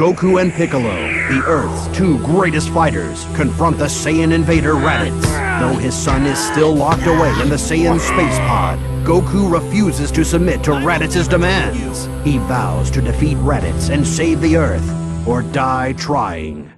Goku and Piccolo, the Earth's two greatest fighters, confront the Saiyan invader Raditz. Though his son is still locked away in the Saiyan space pod, Goku refuses to submit to Raditz's demands. He vows to defeat Raditz and save the Earth, or die trying.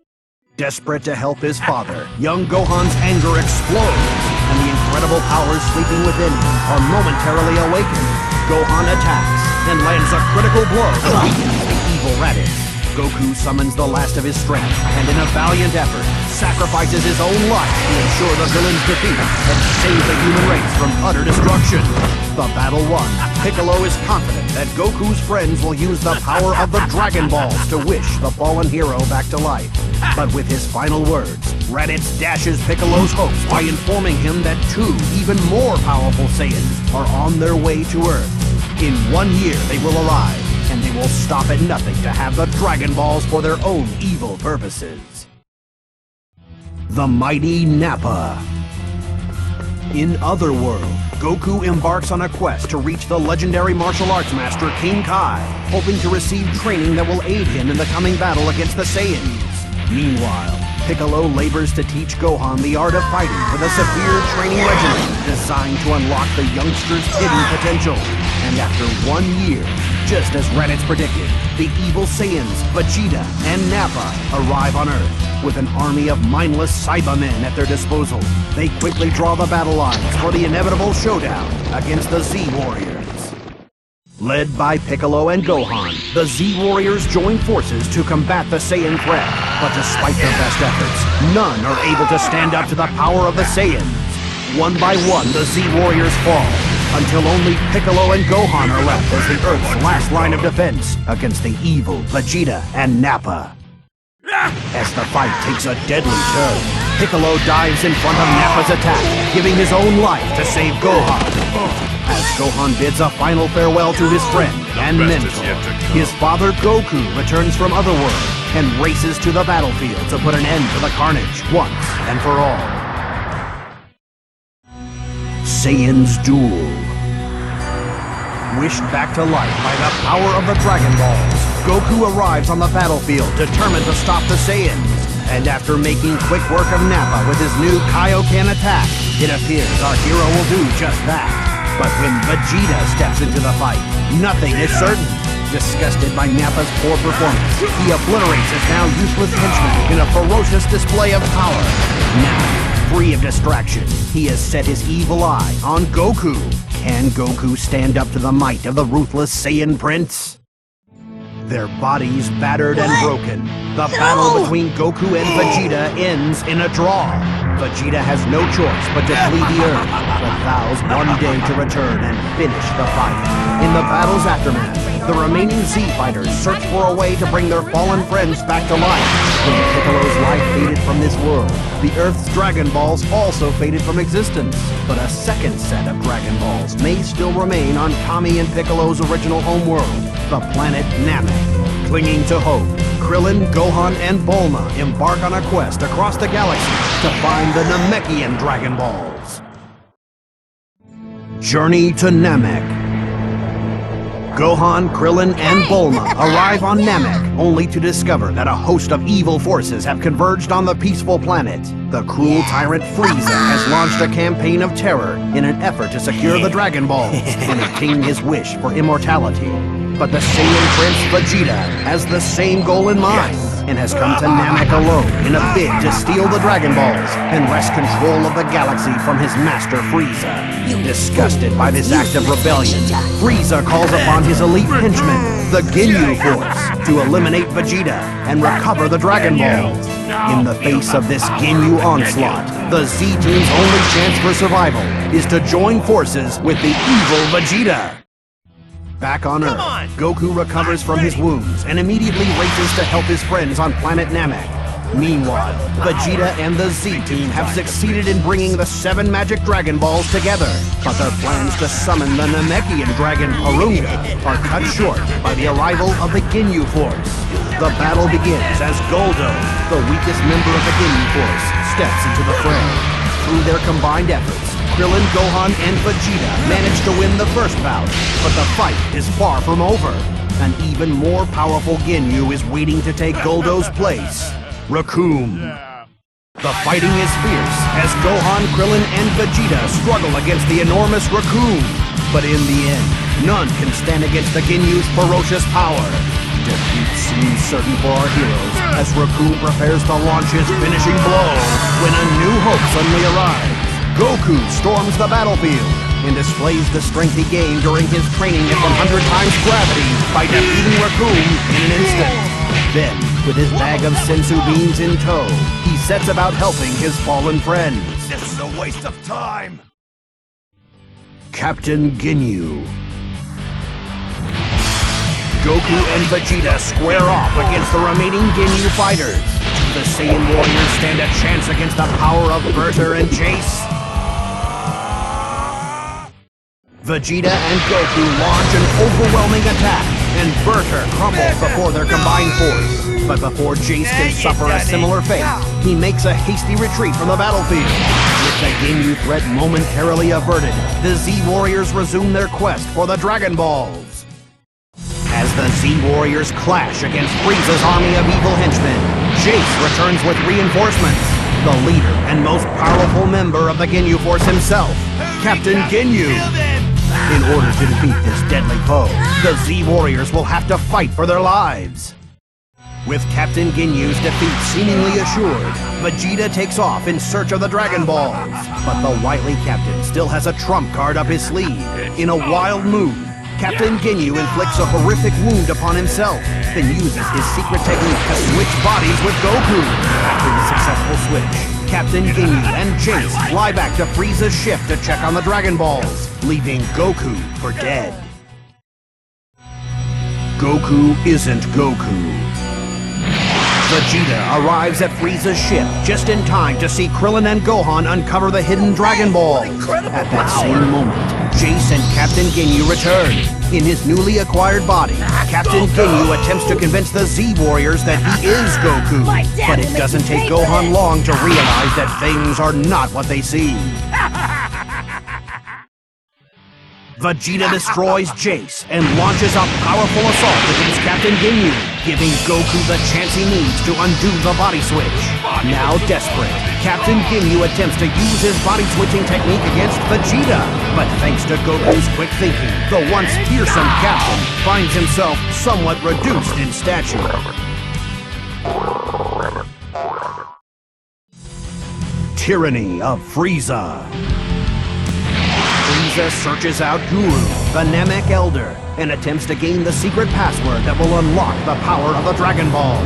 Desperate to help his father, young Gohan's anger explodes, and the incredible powers sleeping within him are momentarily awakened. Gohan attacks and lands a critical blow that weakens the evil Raditz. Goku summons the last of his strength, and in a valiant effort, sacrifices his own life to ensure the villain's defeat and save the human race from utter destruction. The battle won, Piccolo is confident that Goku's friends will use the power of the Dragon Balls to wish the fallen hero back to life. But with his final words, Raditz dashes Piccolo's hopes by informing him that two even more powerful Saiyans are on their way to Earth. In 1 year they will arrive, and they will stop at nothing to have the Dragon Balls for their own evil purposes. The Mighty Nappa. In Otherworld, Goku embarks on a quest to reach the legendary martial arts master King Kai, hoping to receive training that will aid him in the coming battle against the Saiyans. Meanwhile, Piccolo labors to teach Gohan the art of fighting with a severe training regimen designed to unlock the youngster's hidden potential. And after 1 year, just as Raditz predicted, the evil Saiyans, Vegeta and Nappa arrive on Earth with an army of mindless Cybermen at their disposal. They quickly draw the battle lines for the inevitable showdown against the Z-Warriors. Led by Piccolo and Gohan, the Z-Warriors join forces to combat the Saiyan threat. But despite their best efforts, none are able to stand up to the power of the Saiyans. One by one, the Z-Warriors fall, until only Piccolo and Gohan are left as the Earth's last line of defense against the evil Vegeta and Nappa. As the fight takes a deadly turn, Piccolo dives in front of Nappa's attack, giving his own life to save Gohan. As Gohan bids a final farewell to his friend and mentor, his father Goku returns from Otherworld and races to the battlefield to put an end to the carnage once and for all. Saiyans Duel. Wished back to life by the power of the Dragon Balls, Goku arrives on the battlefield determined to stop the Saiyans. And after making quick work of Nappa with his new Kaioken attack, it appears our hero will do just that. But when Vegeta steps into the fight, nothing is certain. Disgusted by Nappa's poor performance, he obliterates his now useless henchman in a ferocious display of power. Now, free of distraction, he has set his evil eye on Goku. Can Goku stand up to the might of the ruthless Saiyan Prince? Their bodies battered and broken, the battle between Goku and Vegeta ends in a draw. Vegeta has no choice but to flee the Earth, but vows one day to return and finish the fight. In the battle's aftermath, the remaining Z-fighters search for a way to bring their fallen friends back to life. When Piccolo's life faded from this world, the Earth's Dragon Balls also faded from existence. But a second set of Dragon Balls may still remain on Kami and Piccolo's original homeworld, the planet Namek. Clinging to hope, Krillin, Gohan, and Bulma embark on a quest across the galaxy to find the Namekian Dragon Balls. Journey to Namek. Gohan, Krillin, and Bulma arrive on Namek, only to discover that a host of evil forces have converged on the peaceful planet. The cruel tyrant Frieza has launched a campaign of terror in an effort to secure the Dragon Balls and obtain his wish for immortality. But the Saiyan Prince Vegeta has the same goal in mind, and has come to Namek alone in a bid to steal the Dragon Balls and wrest control of the galaxy from his master Frieza. Disgusted by this act of rebellion, Frieza calls upon his elite henchman, the Ginyu Force, to eliminate Vegeta and recover the Dragon Balls. In the face of this Ginyu onslaught, the Z-Team's only chance for survival is to join forces with the evil Vegeta. Back on Earth, Goku recovers from his wounds and immediately races to help his friends on planet Namek. Meanwhile, Vegeta and the Z-Team have succeeded in bringing the 7 magic Dragon Balls together, but their plans to summon the Namekian dragon Porunga are cut short by the arrival of the Ginyu Force. The battle begins as Goldo, the weakest member of the Ginyu Force, steps into the fray. Through their combined efforts, Krillin, Gohan, and Vegeta manage to win the first bout, but the fight is far from over. An even more powerful Ginyu is waiting to take Guldo's place. Recoome. The fighting is fierce as Gohan, Krillin, and Vegeta struggle against the enormous Recoome. But in the end, none can stand against the Ginyu's ferocious power. Defeat seems certain for our heroes as Recoome prepares to launch his finishing blow when a new hope suddenly arrives. Goku storms the battlefield and displays the strength he gained during his training at 100 times gravity by defeating Recoome in an instant. Then, with his bag of sensu beans in tow, he sets about helping his fallen friends. This is a waste of time! Captain Ginyu. Goku and Vegeta square off against the remaining Ginyu fighters. Do the Saiyan warriors stand a chance against the power of Burter and Jeice? Vegeta and Goku launch an overwhelming attack, and Burter crumbles before their combined force. But before Jeice can suffer a similar fate, he makes a hasty retreat from the battlefield. With the Ginyu threat momentarily averted, the Z-Warriors resume their quest for the Dragon Balls. As the Z-Warriors clash against Frieza's army of evil henchmen, Jeice returns with reinforcements. The leader and most powerful member of the Ginyu Force himself, Captain Ginyu. In order to defeat this deadly foe, the Z-Warriors will have to fight for their lives. With Captain Ginyu's defeat seemingly assured, Vegeta takes off in search of the Dragon Balls. But the wily captain still has a trump card up his sleeve. In a wild move, Captain Ginyu inflicts a horrific wound upon himself, then uses his secret technique to switch bodies with Goku. After the successful switch, Captain Ginyu and Jeice fly back to Frieza's ship to check on the Dragon Balls, leaving Goku for dead. Goku isn't Goku. Vegeta arrives at Frieza's ship just in time to see Krillin and Gohan uncover the hidden Dragon Balls. At that same moment, Jeice and Captain Ginyu return. In his newly acquired body, Captain Ginyu attempts to convince the Z-Warriors that he is Goku. But it doesn't take Gohan long to realize that things are not what they seem. Vegeta destroys Jeice and launches a powerful assault against Captain Ginyu, giving Goku the chance he needs to undo the body switch. Now desperate, Captain Ginyu attempts to use his body switching technique against Vegeta. But thanks to Goku's quick thinking, the once fearsome captain finds himself somewhat reduced in stature. Tyranny of Frieza. Frieza searches out Guru, the Namek Elder, and attempts to gain the secret password that will unlock the power of the Dragon Ball.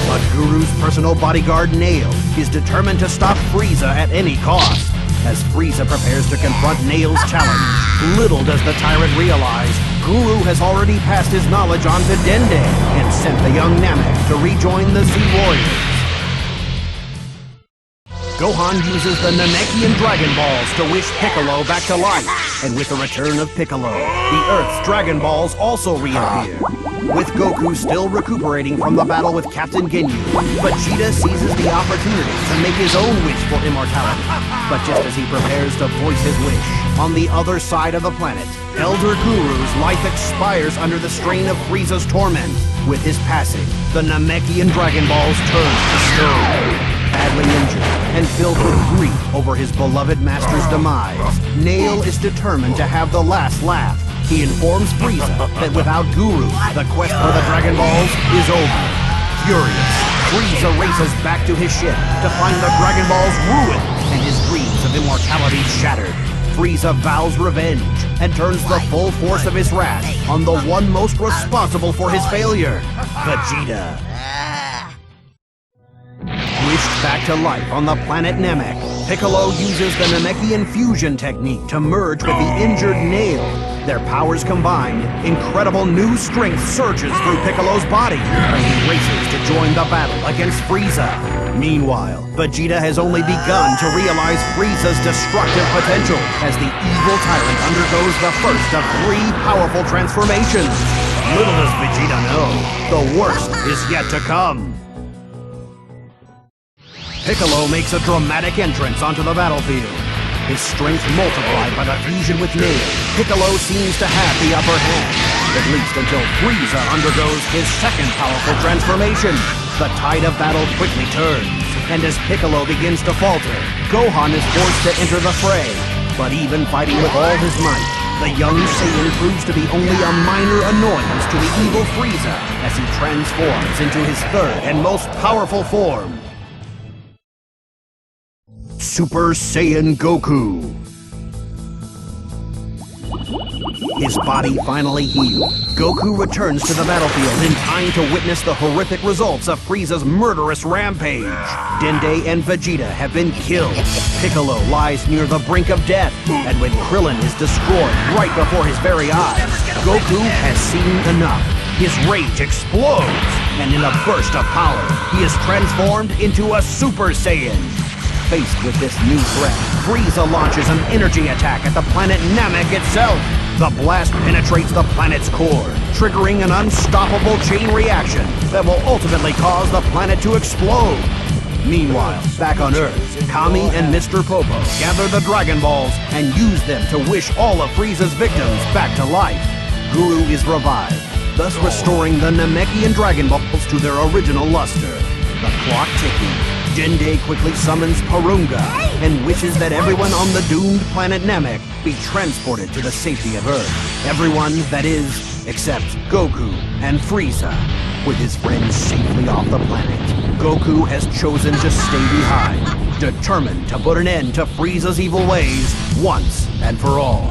But Guru's personal bodyguard, Nail, is determined to stop Frieza at any cost. As Frieza prepares to confront Nail's challenge, little does the tyrant realize Guru has already passed his knowledge on to Dende and sent the young Namek to rejoin the Z-Warriors. Gohan uses the Namekian Dragon Balls to wish Piccolo back to life, and with the return of Piccolo, the Earth's Dragon Balls also reappear. With Goku still recuperating from the battle with Captain Ginyu, Vegeta seizes the opportunity to make his own wish for immortality. But just as he prepares to voice his wish, on the other side of the planet, Elder Guru's life expires under the strain of Frieza's torment. With his passing, the Namekian Dragon Balls turn to stone. Badly injured and filled with grief over his beloved master's demise, Nail is determined to have the last laugh. He informs Frieza that without Guru, the quest for the Dragon Balls is over. Furious, Frieza races back to his ship to find the Dragon Balls ruined and his dreams of immortality shattered. Frieza vows revenge and turns the full force of his wrath on the one most responsible for his failure, Vegeta. Wished back to life on the planet Namek, Piccolo uses the Namekian fusion technique to merge with the injured Nail. Their powers combined, incredible new strength surges through Piccolo's body, and he races to join the battle against Frieza. Meanwhile, Vegeta has only begun to realize Frieza's destructive potential as the evil tyrant undergoes the first of 3 powerful transformations. Little does Vegeta know, the worst is yet to come. Piccolo makes a dramatic entrance onto the battlefield. His strength multiplied by the fusion with Nail, Piccolo seems to have the upper hand. at least until Frieza undergoes his second powerful transformation. The tide of battle quickly turns, and as Piccolo begins to falter, Gohan is forced to enter the fray. But even fighting with all his might, the young Saiyan proves to be only a minor annoyance to the evil Frieza as he transforms into his third and most powerful form, Super Saiyan Goku. His body finally healed, Goku returns to the battlefield in time to witness the horrific results of Frieza's murderous rampage. Dende and Vegeta have been killed. Piccolo lies near the brink of death, and when Krillin is destroyed right before his very eyes, Goku has seen enough. His rage explodes, and in a burst of power, he is transformed into a Super Saiyan. Faced with this new threat, Frieza launches an energy attack at the planet Namek itself. The blast penetrates the planet's core, triggering an unstoppable chain reaction that will ultimately cause the planet to explode. Meanwhile, back on Earth, Kami and Mr. Popo gather the Dragon Balls and use them to wish all of Frieza's victims back to life. Guru is revived, thus restoring the Namekian Dragon Balls to their original luster. The clock ticking, Dende quickly summons Porunga and wishes that everyone on the doomed planet Namek be transported to the safety of Earth. Everyone, that is, except Goku and Frieza. With his friends safely off the planet, Goku has chosen to stay behind, determined to put an end to Frieza's evil ways once and for all.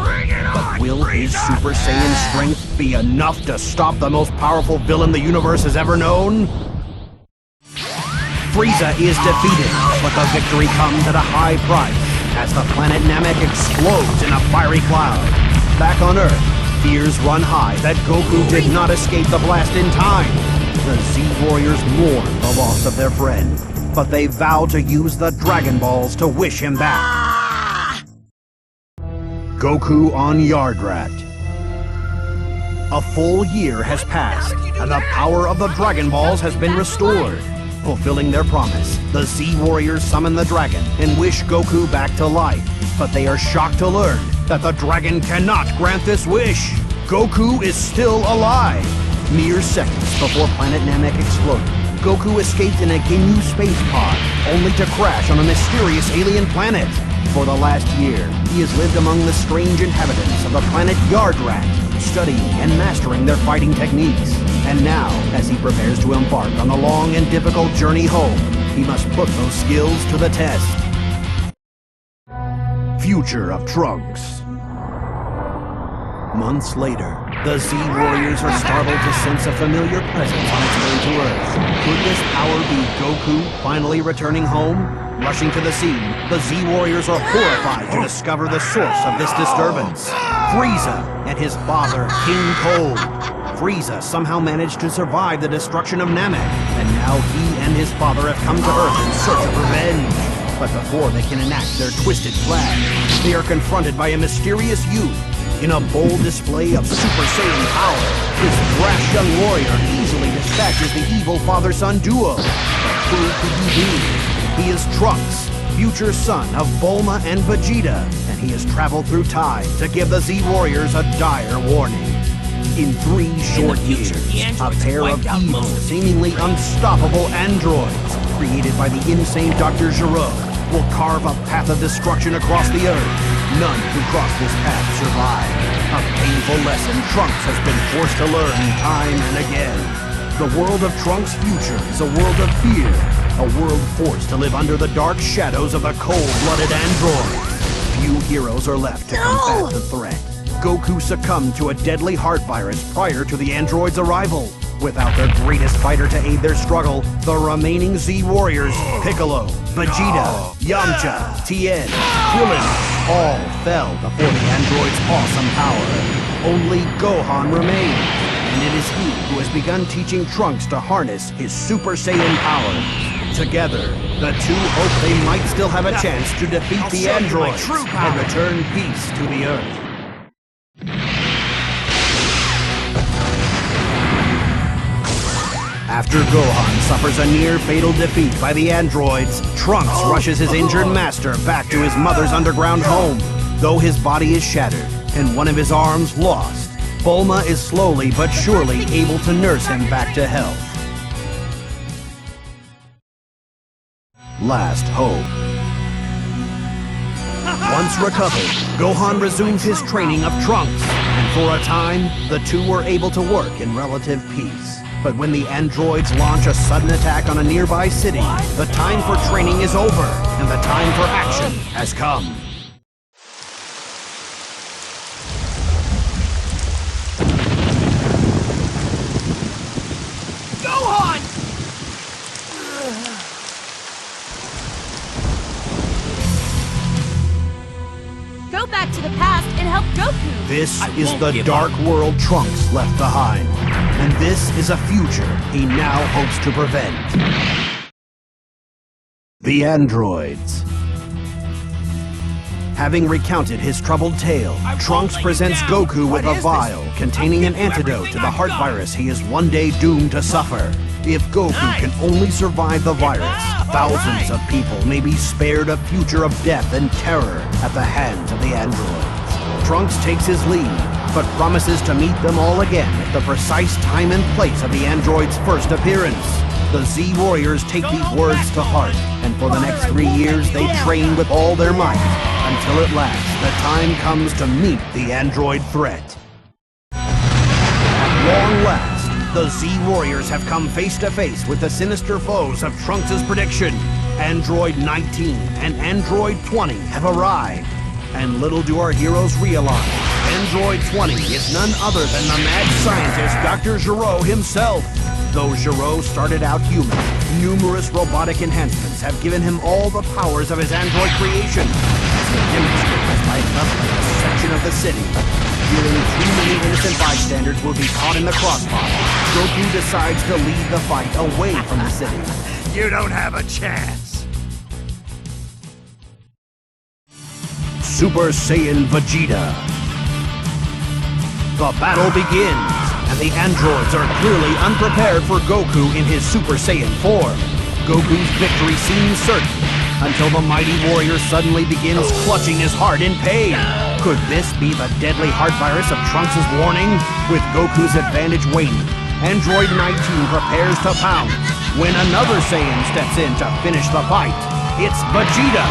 But will his Super Saiyan strength be enough to stop the most powerful villain the universe has ever known? Frieza is defeated, but the victory comes at a high price as the planet Namek explodes in a fiery cloud. Back on Earth, fears run high that Goku did not escape the blast in time. The Z-Warriors mourn the loss of their friend, but they vow to use the Dragon Balls to wish him back. Goku on Yardrat. A full year has passed, and the power of the Dragon Balls has been restored. Fulfilling their promise, the Z-Warriors summon the dragon and wish Goku back to life. But they are shocked to learn that the dragon cannot grant this wish. Goku is still alive. Mere seconds before planet Namek exploded, Goku escaped in a Ginyu space pod, only to crash on a mysterious alien planet. For the last year, he has lived among the strange inhabitants of the planet Yardrat, studying and mastering their fighting techniques. And now, as he prepares to embark on the long and difficult journey home, he must put those skills to the test. Future of Trunks. Months later, the Z-Warriors are startled to sense a familiar presence on its way to Earth. Could this power be Goku finally returning home? Rushing to the scene, the Z-Warriors are horrified to discover the source of this disturbance. Frieza and his father, King Cold. Frieza somehow managed to survive the destruction of Namek, and now he and his father have come to Earth in search of revenge. But before they can enact their twisted plan, they are confronted by a mysterious youth. In a bold display of Super Saiyan power, this brash young warrior easily dispatches the evil father-son duo. But who could he be? He is Trunks, future son of Bulma and Vegeta, and he has traveled through time to give the Z-Warriors a dire warning. In 3 short years, a pair of evil, seemingly unstoppable androids, created by the insane Dr. Gero, will carve a path of destruction across the Earth. None who cross this path survive. A painful lesson Trunks has been forced to learn time and again. The world of Trunks' future is a world of fear, a world forced to live under the dark shadows of the cold-blooded androids. Few heroes are left to combat the threat. Goku succumbed to a deadly heart virus prior to the androids' arrival. Without their greatest fighter to aid their struggle, the remaining Z-Warriors, Piccolo, Vegeta, Yamcha, Tien, Krillin, all fell before the android's awesome power. Only Gohan remained, and it is he who has begun teaching Trunks to harness his Super Saiyan powers. Together, the two hope they might still have a chance to defeat the androids and return peace to the Earth. After Gohan suffers a near-fatal defeat by the androids, Trunks rushes his injured master back to his mother's underground home. Though his body is shattered and one of his arms lost, Bulma is slowly but surely able to nurse him back to health. Last hope. Once recovered, Gohan resumes his training of Trunks, and for a time, the two were able to work in relative peace. But when the androids launch a sudden attack on a nearby city, the time for training is over, and the time for action has come. Gohan! Go back to the past and help Goku! This is the dark world Trunks left behind, and this is a future he now hopes to prevent. The androids. Having recounted his troubled tale, Trunks presents Goku with a vial containing an antidote to the heart virus he is one day doomed to suffer. If Goku can only survive the virus, thousands of people may be spared a future of death and terror at the hands of the androids. Trunks takes his leave, but promises to meet them all again at the precise time and place of the androids' first appearance. The Z-Warriors take these words to heart, and for the next 3 years they train with all their might, until at last the time comes to meet the android threat. At long last, the Z-Warriors have come face to face with the sinister foes of Trunks' prediction. Android 19 and Android 20 have arrived. And little do our heroes realize, Android 20 is none other than the mad scientist Dr. Gero himself. Though Gero started out human, numerous robotic enhancements have given him all the powers of his android creation. As he demonstrates by leveling a section of the city, feeling too many innocent bystanders will be caught in the crossfire, Goku decides to lead the fight away from the city. You don't have a chance. Super Saiyan Vegeta. The battle begins, and the androids are clearly unprepared for Goku in his Super Saiyan form. Goku's victory seems certain, until the mighty warrior suddenly begins clutching his heart in pain. Could this be the deadly heart virus of Trunks' warning? With Goku's advantage waning, Android 19 prepares to pounce, when another Saiyan steps in to finish the fight. It's Vegeta,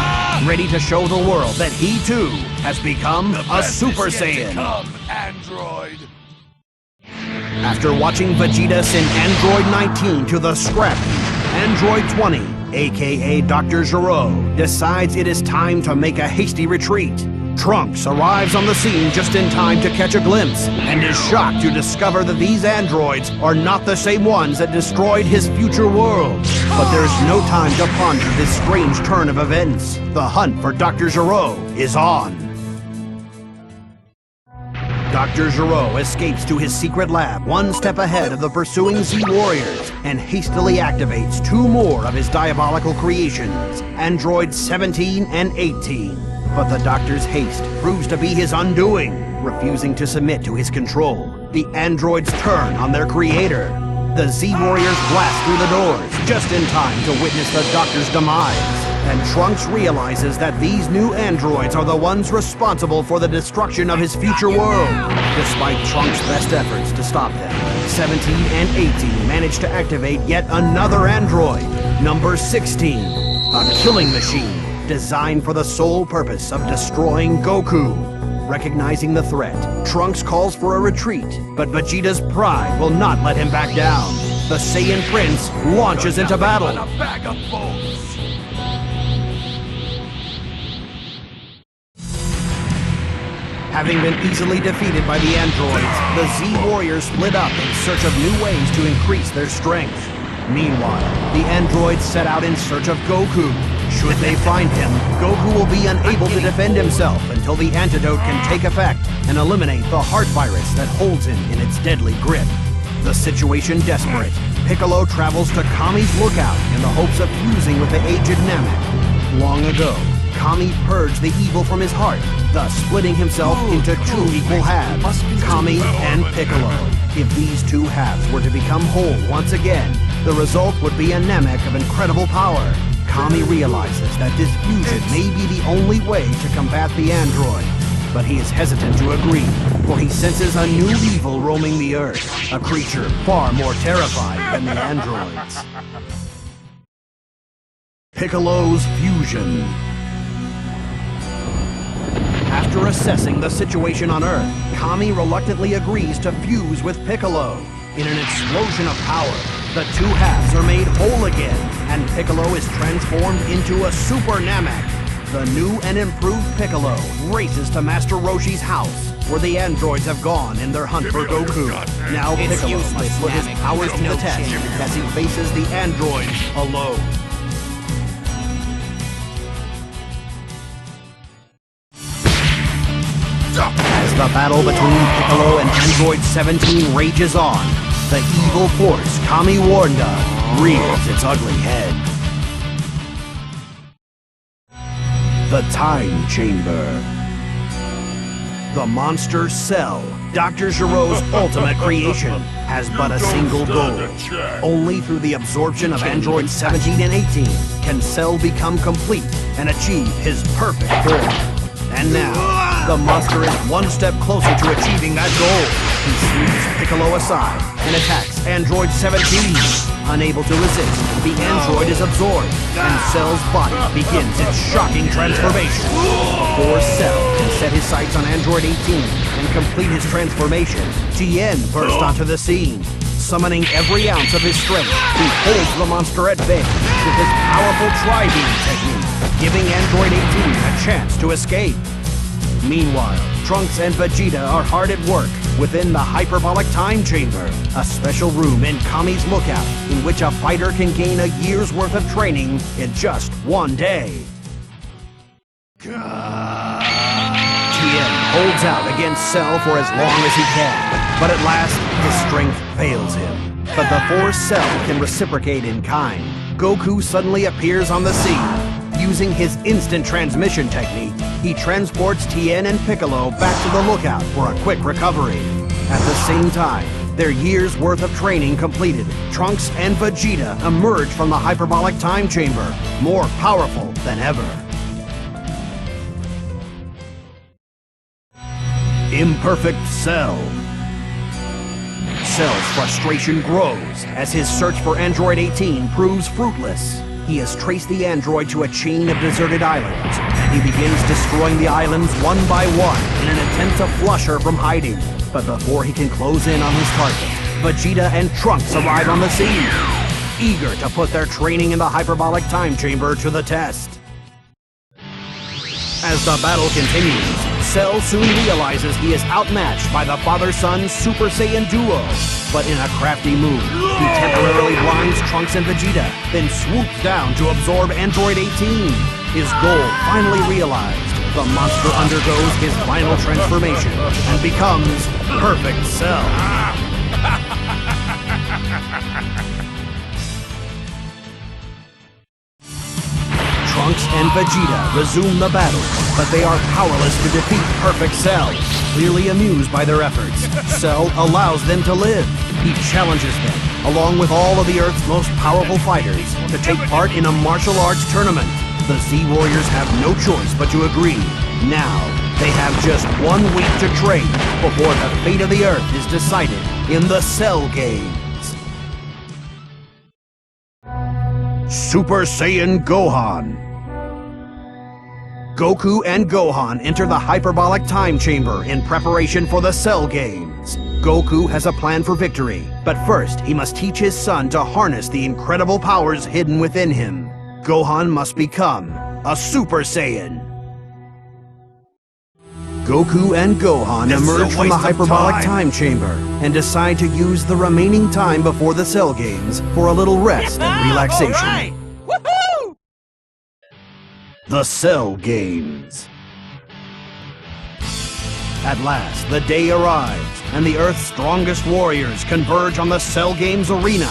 ready to show the world that he too has become a Super Saiyan. Come, android. After watching Vegeta send Android 19 to the scrap heap, Android 20, aka Dr. Gero, decides it is time to make a hasty retreat. Trunks arrives on the scene just in time to catch a glimpse, and is shocked to discover that these androids are not the same ones that destroyed his future world. But there's no time to ponder this strange turn of events. The hunt for Dr. Gero is on. Dr. Gero escapes to his secret lab one step ahead of the pursuing Z-Warriors and hastily activates two more of his diabolical creations, Androids 17 and 18. But the Doctor's haste proves to be his undoing. Refusing to submit to his control, the androids turn on their creator. The Z-Warriors blast through the doors just in time to witness the Doctor's demise. And Trunks realizes that these new androids are the ones responsible for the destruction of his future world. Despite Trunks' best efforts to stop them, 17 and 18 manage to activate yet another android, number 16, a killing machine designed for the sole purpose of destroying Goku. Recognizing the threat, Trunks calls for a retreat, but Vegeta's pride will not let him back down. The Saiyan Prince launches into battle. A bag of bones. Having been easily defeated by the androids, the Z-Warriors split up in search of new ways to increase their strength. Meanwhile, the androids set out in search of Goku. Should they find him, Goku will be unable to defend himself until the antidote can take effect and eliminate the heart virus that holds him in its deadly grip. The situation desperate, Piccolo travels to Kami's lookout in the hopes of fusing with the aged Namek. Long ago, Kami purged the evil from his heart, thus splitting himself into two equal halves, Kami and Piccolo. If these two halves were to become whole once again, the result would be a Namek of incredible power. Kami realizes that this fusion may be the only way to combat the android. but he is hesitant to agree, for he senses a new evil roaming the Earth, a creature far more terrifying than the androids. Piccolo's fusion. After assessing the situation on Earth, Kami reluctantly agrees to fuse with Piccolo. In an explosion of power, the two halves are made whole again, and Piccolo is transformed into a Super Namek. The new and improved Piccolo races to Master Roshi's house, where the androids have gone in their hunt for Goku. Now Piccolo must put his powers to the test as he faces the androids alone. As the battle between Piccolo and Android 17 rages on, the evil force Kami warned of rears its ugly head. The Time Chamber. The monster Cell, Dr. Gero's ultimate creation, has but a single goal. Only through the absorption of Androids 17 and 18 can Cell become complete and achieve his perfect form. And now, the monster is one step closer to achieving that goal. He sweeps Piccolo aside and attacks Android 17. Unable to resist, the android is absorbed, and Cell's body begins its shocking transformation. Before Cell can set his sights on Android 18 and complete his transformation, Tien bursts onto the scene. Summoning every ounce of his strength, he holds the monster at bay with his powerful Tri-Beam technique, giving Android 18 a chance to escape. Meanwhile, Trunks and Vegeta are hard at work within the Hyperbolic Time Chamber, a special room in Kami's lookout in which a fighter can gain a year's worth of training in just one day. Tien holds out against Cell for as long as he can, but at last his strength fails him. But before Cell can reciprocate in kind, Goku suddenly appears on the scene. Using his instant transmission technique, he transports Tien and Piccolo back to the lookout for a quick recovery. At the same time, their year's worth of training completed, Trunks and Vegeta emerge from the Hyperbolic Time Chamber, more powerful than ever. Imperfect Cell. Cell's frustration grows as his search for Android 18 proves fruitless. He has traced the android to a chain of deserted islands, and he begins destroying the islands one by one in an attempt to flush her from hiding. But before he can close in on his target, Vegeta and Trunks arrive on the scene, eager to put their training in the Hyperbolic Time Chamber to the test. As the battle continues, Cell soon realizes he is outmatched by the father-son Super Saiyan Duel. But in a crafty move, he temporarily blinds Trunks and Vegeta, then swoops down to absorb Android 18. His goal finally realized, the monster undergoes his final transformation and becomes Perfect Cell. Trunks and Vegeta resume the battle, but they are powerless to defeat Perfect Cell. Clearly amused by their efforts, Cell allows them to live. He challenges them, along with all of the Earth's most powerful fighters, to take part in a martial arts tournament. The Z-Warriors have no choice but to agree. Now, they have just 1 week to train before the fate of the Earth is decided in the Cell Games. Super Saiyan Gohan. Goku and Gohan enter the Hyperbolic Time Chamber in preparation for the Cell Games. Goku has a plan for victory, but first he must teach his son to harness the incredible powers hidden within him. Gohan must become a Super Saiyan. Goku and Gohan emerge from the Hyperbolic Time Chamber and decide to use the remaining time before the Cell Games for a little rest and relaxation. The Cell Games. At last, the day arrives, and the Earth's strongest warriors converge on the Cell Games arena.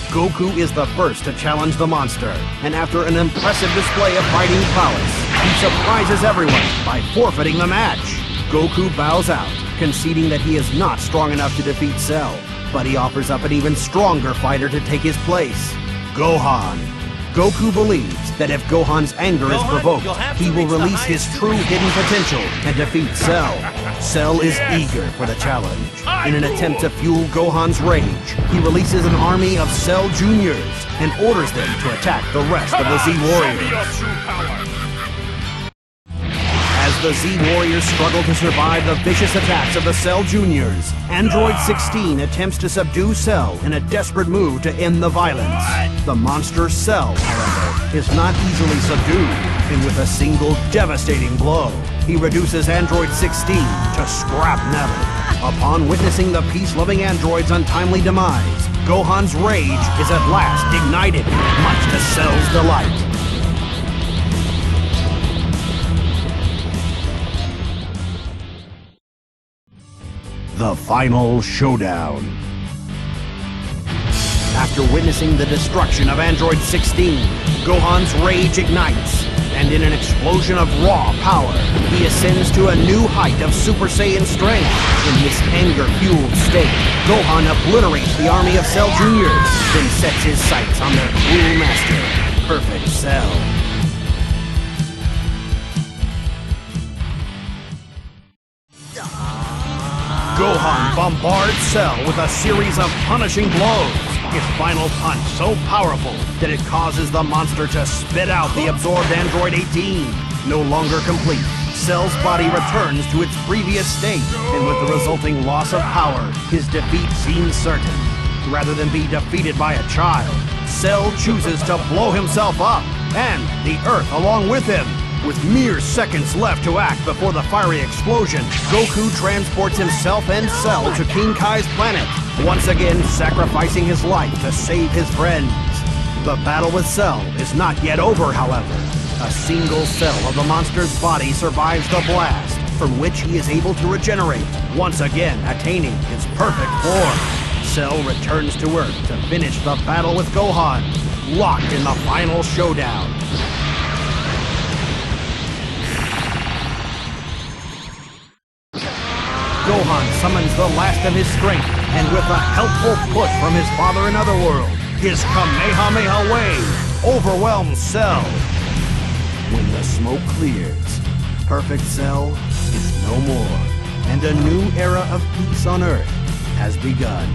Goku is the first to challenge the monster, and after an impressive display of fighting prowess, he surprises everyone by forfeiting the match. Goku bows out, conceding that he is not strong enough to defeat Cell, but he offers up an even stronger fighter to take his place, Gohan. Goku believes that if Gohan's anger is provoked, he will release his true hidden potential and defeat Cell. Cell is eager for the challenge. In an attempt to fuel Gohan's rage, he releases an army of Cell Juniors and orders them to attack the rest of the Z Warriors. As the Z Warriors struggle to survive the vicious attacks of the Cell Juniors, Android 16 attempts to subdue Cell in a desperate move to end the violence. The monster Cell, however, is not easily subdued, and with a single devastating blow, he reduces Android 16 to scrap metal. Upon witnessing the peace-loving android's untimely demise, Gohan's rage is at last ignited, much to Cell's delight. The Final Showdown. After witnessing the destruction of Android 16, Gohan's rage ignites, and in an explosion of raw power, he ascends to a new height of Super Saiyan strength. In this anger-fueled state, Gohan obliterates the army of Cell Juniors, then sets his sights on their cruel master, Imperfec Cell. Gohan bombards Cell with a series of punishing blows. His final punch so powerful that it causes the monster to spit out the absorbed Android 18. No longer complete, Cell's body returns to its previous state, and with the resulting loss of power, his defeat seems certain. Rather than be defeated by a child, Cell chooses to blow himself up, and the Earth along with him. With mere seconds left to act before the fiery explosion, Goku transports himself and Cell to King Kai's planet, once again sacrificing his life to save his friends. The battle with Cell is not yet over, however. A single cell of the monster's body survives the blast, from which he is able to regenerate, once again attaining his perfect form. Cell returns to Earth to finish the battle with Gohan, locked in the final showdown. Gohan summons the last of his strength, and with a helpful push from his father in Otherworld, his Kamehameha wave overwhelms Cell. When the smoke clears, Imperfec Cell is no more, and a new era of peace on Earth has begun.